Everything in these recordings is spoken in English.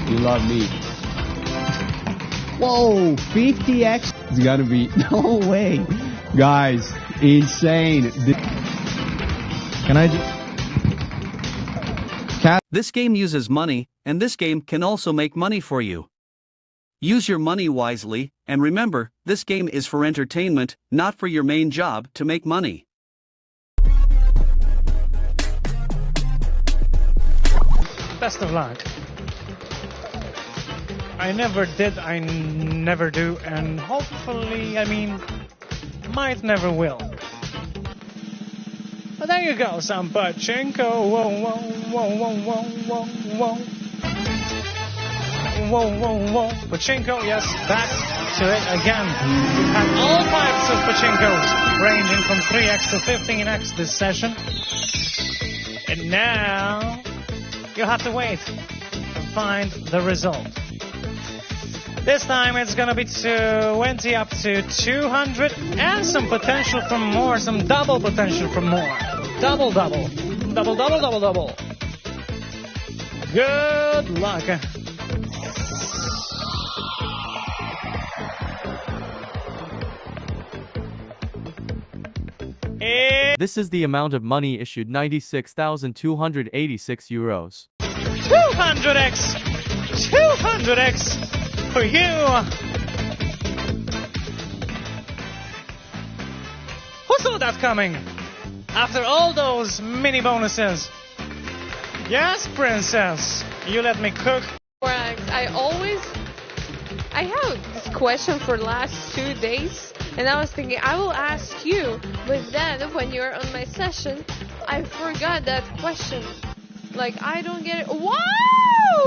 You love me. Whoa, 50x. It's gotta be, no way. Guys, insane. Can I This game uses money, and this game can also make money for you. Use your money wisely, and remember, this game is for entertainment, not for your main job to make money. Best of luck. I never did, I never do, and hopefully, might never will. But there you go, some Pachinko. Whoa, whoa, whoa, whoa, whoa, whoa, whoa. Whoa, whoa, whoa. Pachinko, yes, back to it again. We've had all types of Pachinkos, ranging from 3x to 15x this session. And now, you have to wait to find the result. This time it's gonna be 20 up to 200 and some potential for more, some double potential for more. Double, double. Double, double, double, double. Good luck. This is the amount of money issued, 96,286 euros. 200x! 200x! For you! Who saw that coming? After all those mini bonuses. Yes, princess. You let me cook. I have this question for the last 2 days, and I was thinking I will ask you, but then when you're on my session, I forgot that question. Like, I don't get it. Wow!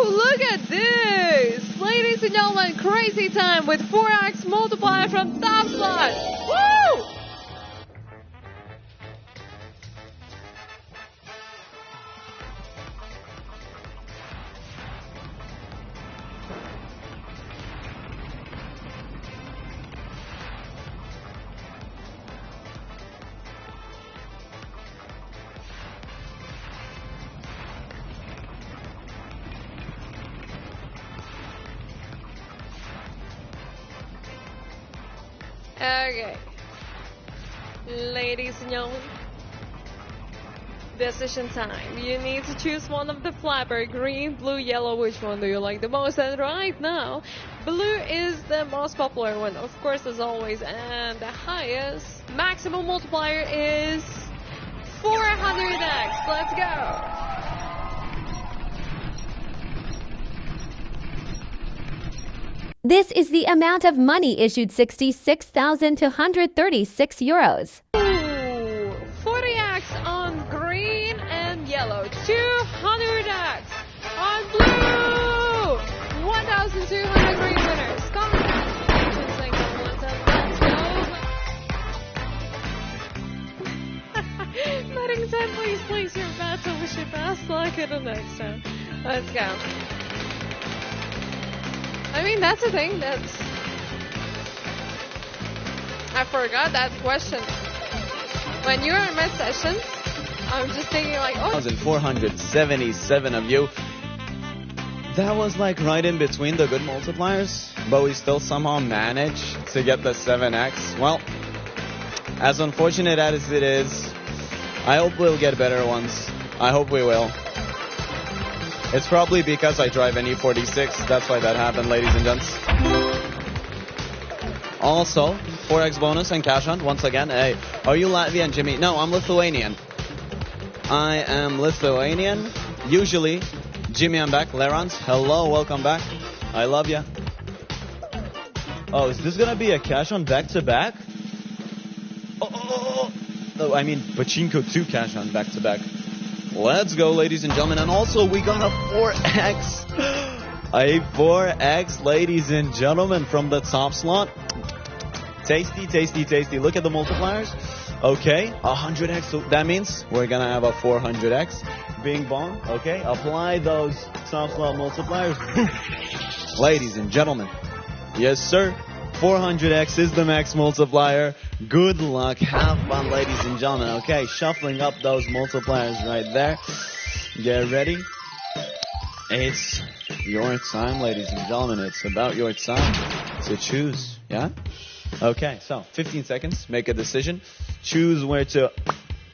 Look at this! Ladies and gentlemen, crazy time with 4x multiplier from TOPSLOT! Woo! Okay, ladies and gentlemen, decision time. You need to choose one of the flapper, green, blue, yellow. Which one do you like the most? And right now, blue is the most popular one, of course, as always, and the highest maximum multiplier is 400x. Let's go. This is the amount of money issued, 66,236 euros. 40x on green and yellow. 200x on blue. 1,200 green winners. Congratulations, thank you, let's go. Letting 10, please place your bets and wish you best luck in the next round. Let's go. That's the thing, I forgot that question. When you're in my sessions, I'm just thinking like, oh. 1,477 of you. That was like right in between the good multipliers, but we still somehow managed to get the 7x. Well, as unfortunate as it is, I hope we'll get better ones. I hope we will. It's probably because I drive an E46. That's why that happened, ladies and gents. Also, 4x bonus and cash hunt once again. Hey, are you Latvian, Jimmy? No, I'm Lithuanian. I am Lithuanian. Usually, Jimmy, I'm back. Lerons, hello, welcome back. I love ya. Oh, is this gonna be a cash hunt back-to-back? Oh, Pachinko 2 cash hunt back-to-back. Let's go, ladies and gentlemen. And also, we got a 4x. A 4x, ladies and gentlemen, from the TOPSLOT. Tasty, tasty, tasty. Look at the multipliers. Okay, 100x. So that means we're going to have a 400x. Bing bong. Okay, apply those TOPSLOT multipliers. Ladies and gentlemen. Yes, sir. 400x is the max multiplier. Good luck. Have fun, ladies and gentlemen. Okay, shuffling up those multipliers right there. Get ready. It's your time, ladies and gentlemen. It's about your time to choose. Yeah? Okay, so 15 seconds. Make a decision. Choose where to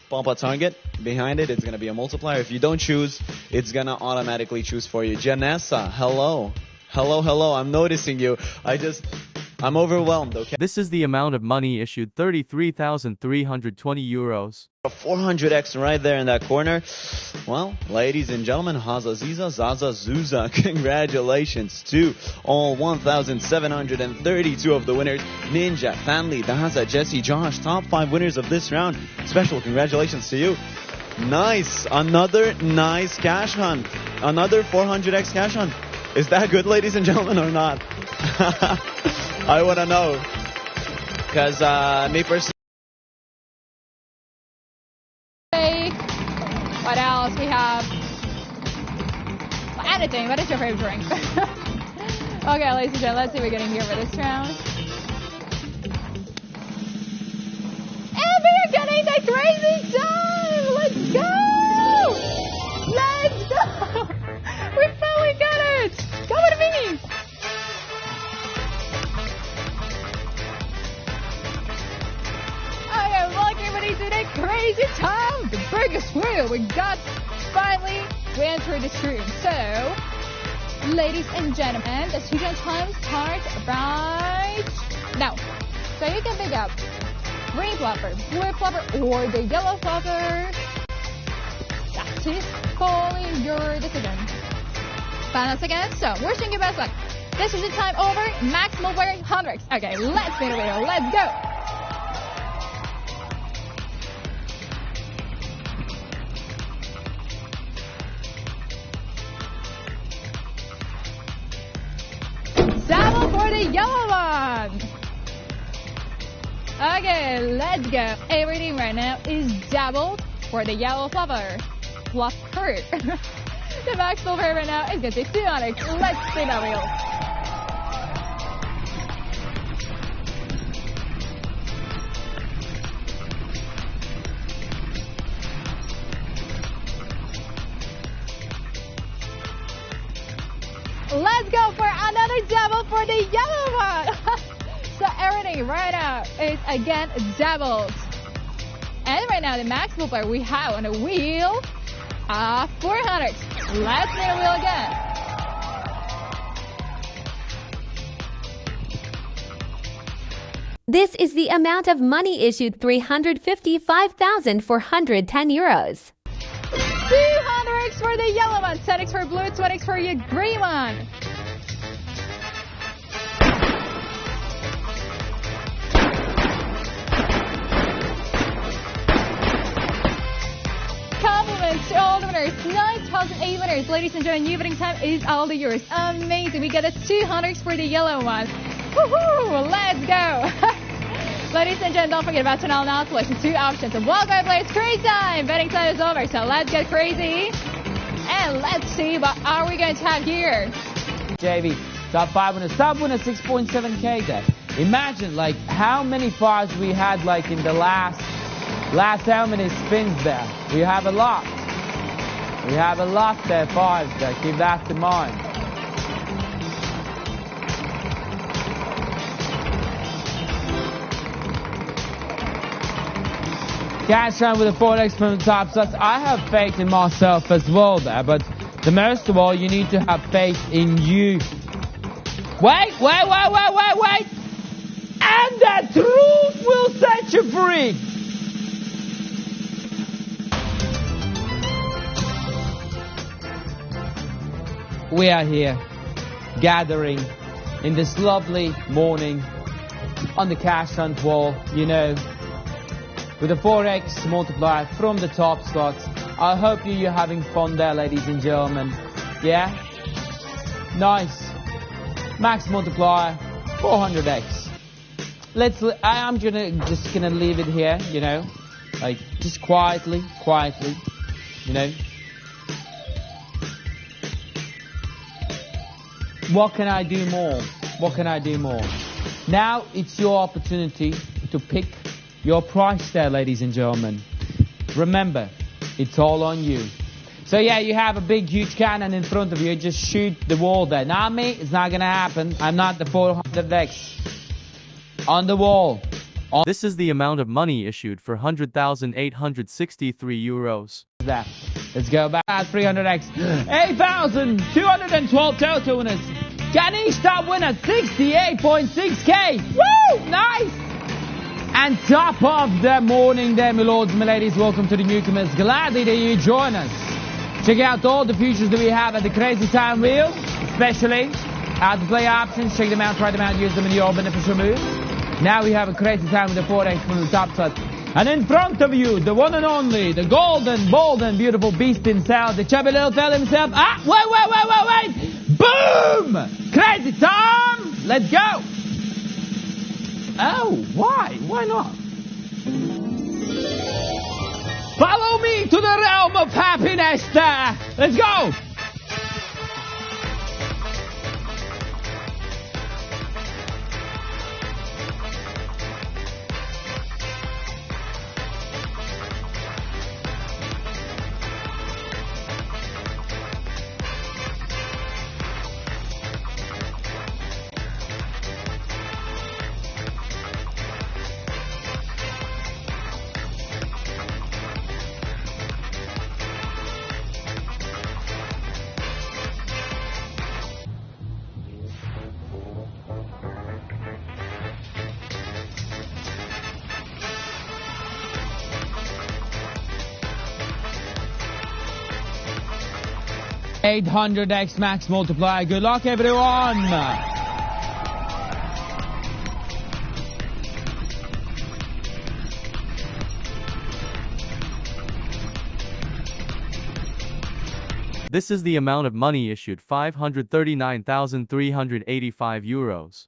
bump a target. Behind it, it's going to be a multiplier. If you don't choose, it's going to automatically choose for you. Janessa, hello. Hello. I'm noticing you. I'm overwhelmed, okay? This is the amount of money issued, 33,320 euros. 400x right there in that corner. Well, ladies and gentlemen, Hazaziza, Zaza, Zuza, congratulations to all 1,732 of the winners. Ninja, Family, Daza, Jesse, Josh, top 5 winners of this round. Special congratulations to you. Nice. Another nice cash hunt. Another 400x cash hunt. Is that good, ladies and gentlemen, or not? I want to know. Because me personally... What else we have? Well, anything. What is your favorite drink? Okay, ladies and gentlemen, let's see what we're getting here for this round. And we're getting the crazy time! Let's go! Let's go! We finally got it! Come with me! Okay, welcome everybody to the crazy time! The biggest wheel we got! Finally, we entered this room. So, ladies and gentlemen, the student time starts right now. So you can pick up green flopper, blue flopper, or the yellow flopper. That is fully your decision. Final seconds. So, wishing you best luck. This is the time over. Maximum for 100. Okay, let's spin the wheel. Let's go. Double for the yellow one. Okay, let's go. Everything right now is doubled for the yellow flopper. Flopper. The maximum for right now is going to be 200. Let's spin the wheel. Let's go for another double for the yellow one. So everything right now is again doubled. And right now the max multiplier we have on the wheel are 400. Let's spin the wheel again. This is the amount of money issued, 355,410 euros. 200x for the yellow one, 10x for blue, 20x for your green one. Compliments to all the winners, 9,008 winners. Ladies and gentlemen, new winning time is all yours. Amazing, we got a 200x for the yellow one. Woohoo, let's go. Ladies and gentlemen, don't forget about channel now selection 2 options. And welcome, players, crazy time. Betting time is over, so let's get crazy. And let's see what are we going to have here. JV, top 5 winners, top winner 6.7k there. Imagine like how many fives we had like in the last how many spins there. We have a lot. We have a lot there, fives there. Keep that in mind. Cash round with a 4x from the TOPSLOT. I have faith in myself as well there, but the most of all, you need to have faith in you. Wait! And the truth will set you free! We are here, gathering in this lovely morning on the cash hunt wall, you know, with a 4x multiplier from the TOPSLOT. I hope you're having fun there, ladies and gentlemen. Yeah? Nice. Max multiplier, 400x. I'm just gonna leave it here, you know, like just quietly, you know. What can I do more? Now it's your opportunity to pick your price there, ladies and gentlemen. Remember, it's all on you. So yeah, you have a big, huge cannon in front of you. Just shoot the wall there. Not me. It's not gonna happen. I'm not the 400x. On the wall. This is the amount of money issued for 100,863 euros. There. Let's go back at 300x. 8,212 total winners. Ganesh top winner 68.6k. Woo! Nice! And top of the morning there, my lords and my ladies. Welcome to the newcomers. Gladly that you join us. Check out all the features that we have at the Crazy Time Wheel, especially how to play options. Check them out, try them out, use them in your beneficial moves. Now we have a Crazy Time with the 4x from the top slot. And in front of you, the one and only, the golden, bold and beautiful beast himself, the chubby little fella himself. Ah, wait. Boom! Crazy Time! Let's go! Oh, why? Why not? Follow me to the realm of happiness there. Let's go! $800x max multiplier. Good luck, everyone. This is the amount of money issued 539,385 euros.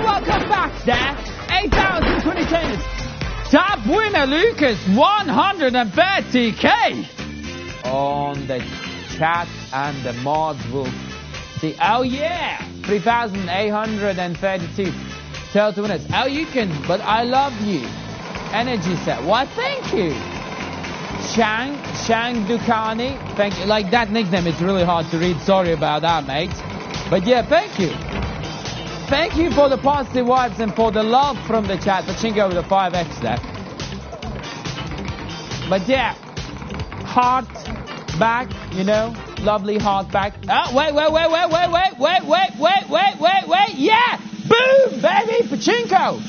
Welcome back there. 8,020 tennis. Top winner Lucas, 130k. On the chat and the mods will see. Oh yeah, 3,832 total winners. Oh, you can, but I love you. Energy set. Why, thank you. Shang Dukani. Thank you. Like that nickname, it's really hard to read. Sorry about that, mate. But yeah, thank you. Thank you for the positive vibes and for the love from the chat. Pachinko with a 5x there. But yeah, heart back, you know, lovely heart back. Oh, wait. Yeah! Boom, baby, Pachinko!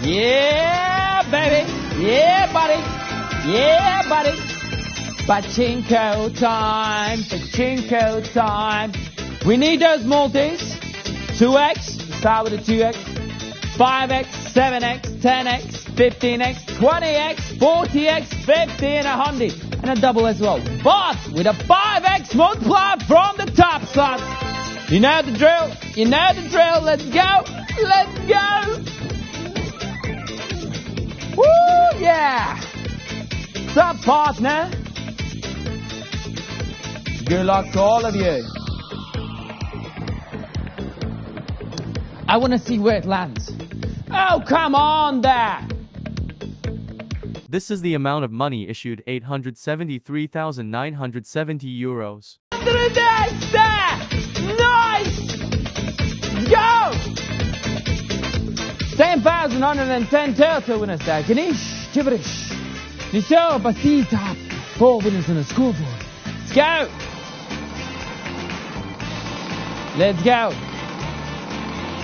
Yeah, baby. Yeah, buddy. Yeah, buddy. Pachinko time. We need those multis. 2x, start with a 2x. 5x, 7x, 10x, 15x, 20x, 40x, 50 and 100. And a double as well. But with a 5x multiplier from the top slot. You know the drill. Let's go. Woo, yeah. What's up, partner? Good luck to all of you. I want to see where it lands. Oh, come on there. This is the amount of money issued 873,970 euros. 100x there. Nice. Go. 10,110 total winners there. Ganesh, gibberish. Niso, Basti top. 4 winners on the scoreboard. Let's go. Let's go.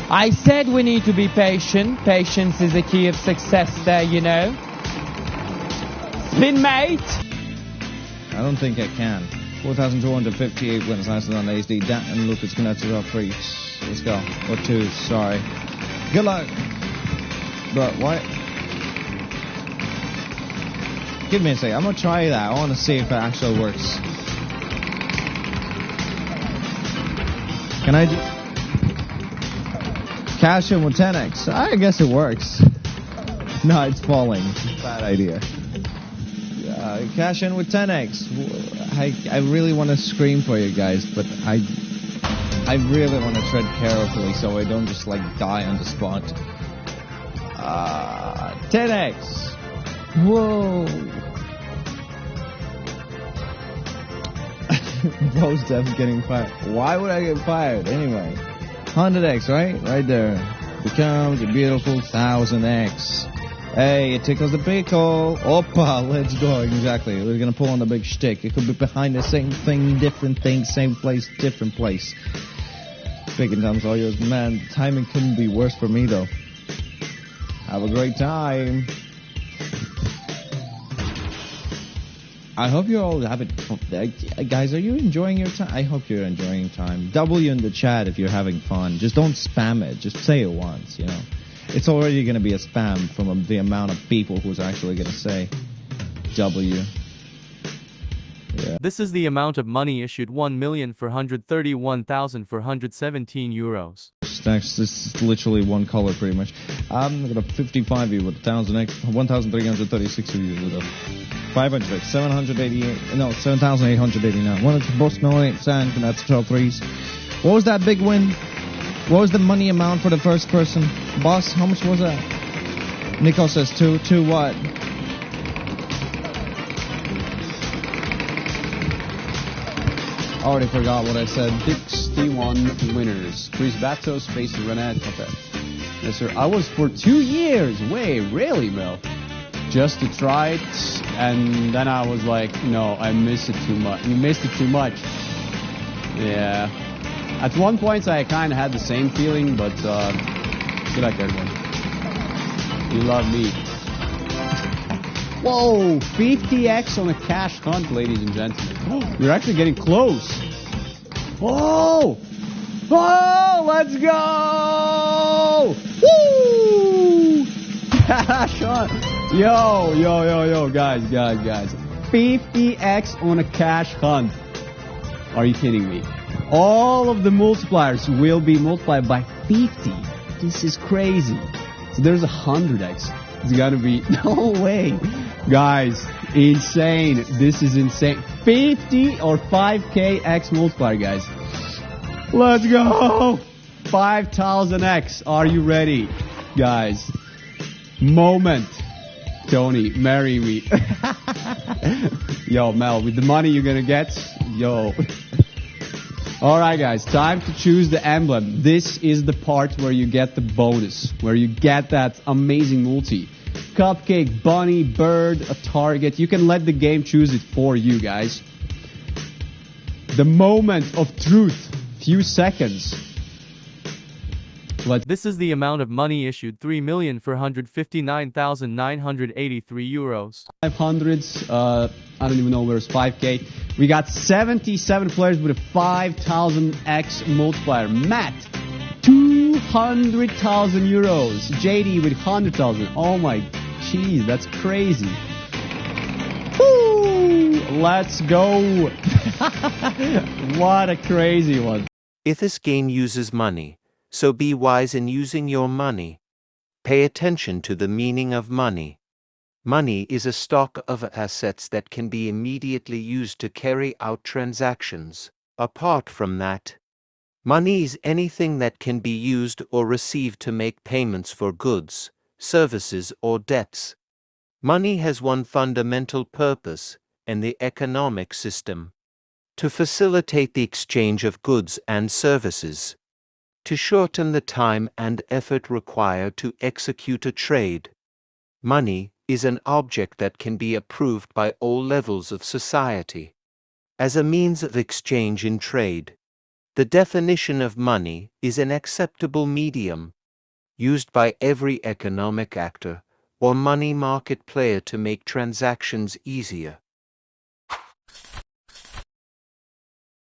I said we need to be patient. Patience is the key of success there, you know. Spin, mate. I don't think I can. 4,258 wins, nicer than HD. Dan and Lucas connected up 3. Let's go. Or 2, sorry. Good luck. Bro, what? Give me a second. I'm going to try that. I want to see if it actually works. Can I cash in with 10x? I guess it works. No, it's falling. Bad idea. Cash in with 10x. I really want to scream for you guys, but I really want to tread carefully so I don't just like die on the spot. 10x. Whoa. Bo's definitely getting fired. Why would I get fired anyway? 100x, right? Right there. Becomes a beautiful 1000x. Hey, it tickles the pickle. Opa, let's go. Exactly. We're gonna pull on the big shtick. It could be behind the same thing, different thing, same place, different place. Speaking times all yours. Man, timing couldn't be worse for me though. Have a great time. I hope you're all having fun. Guys, are you enjoying your time? I hope you're enjoying your time. W in the chat if you're having fun. Just don't spam it. Just say it once, you know. It's already going to be a spam from the amount of people who's actually going to say W. Yeah. This is the amount of money issued 1,431,417 euros. Next, this is literally one color pretty much. I'm going to 55 you with 1,336 of you with a 500, 788, no, 7,889. One of the boss 98%, and that's 12 threes. What was that big win? What was the money amount for the first person? Boss, how much was that? Nico says two what? Already forgot what I said. 61 winners. Chris Batos facing Renat. Okay. Yes, sir. I was for 2 years. Wait, really, Mel? Just to try it, and then I was like, no, I missed it too much. You missed it too much. Yeah. At one point, I kind of had the same feeling, but good luck, everyone. You love me. Whoa, 50x on a cash hunt, ladies and gentlemen. We're actually getting close. Whoa! Whoa! Let's go! Woo! Cash hunt. Yo, guys. 50x on a cash hunt. Are you kidding me? All of the multipliers will be multiplied by 50. This is crazy. So there's 100x. It's gotta be, no way. Guys, insane. This is insane. 50 or 5k x multiplier, guys. Let's go. 5,000x. Are you ready, guys? Moment. Tony, marry me. Yo, Mel, with the money you're gonna get, yo. Alright guys, time to choose the emblem. This is the part where you get the bonus, where you get that amazing multi. Cupcake, bunny, bird, a target. You can let the game choose it for you guys. The moment of truth. Few seconds. This is the amount of money issued 3,459,983 euros. 500s, I don't even know where's 5k. We got 77 players with a 5,000x multiplier. Matt, 200,000 euros. JD with 100,000. Oh my jeez, that's crazy. Woo! Let's go. What a crazy one. If this game uses money, so be wise in using your money. Pay attention to the meaning of money. Money is a stock of assets that can be immediately used to carry out transactions. Apart from that, money is anything that can be used or received to make payments for goods, services, or debts. Money has one fundamental purpose in the economic system: to facilitate the exchange of goods and services, to shorten the time and effort required to execute a trade. Money is an object that can be approved by all levels of society as a means of exchange in trade. The definition of money is an acceptable medium used by every economic actor or money market player to make transactions easier.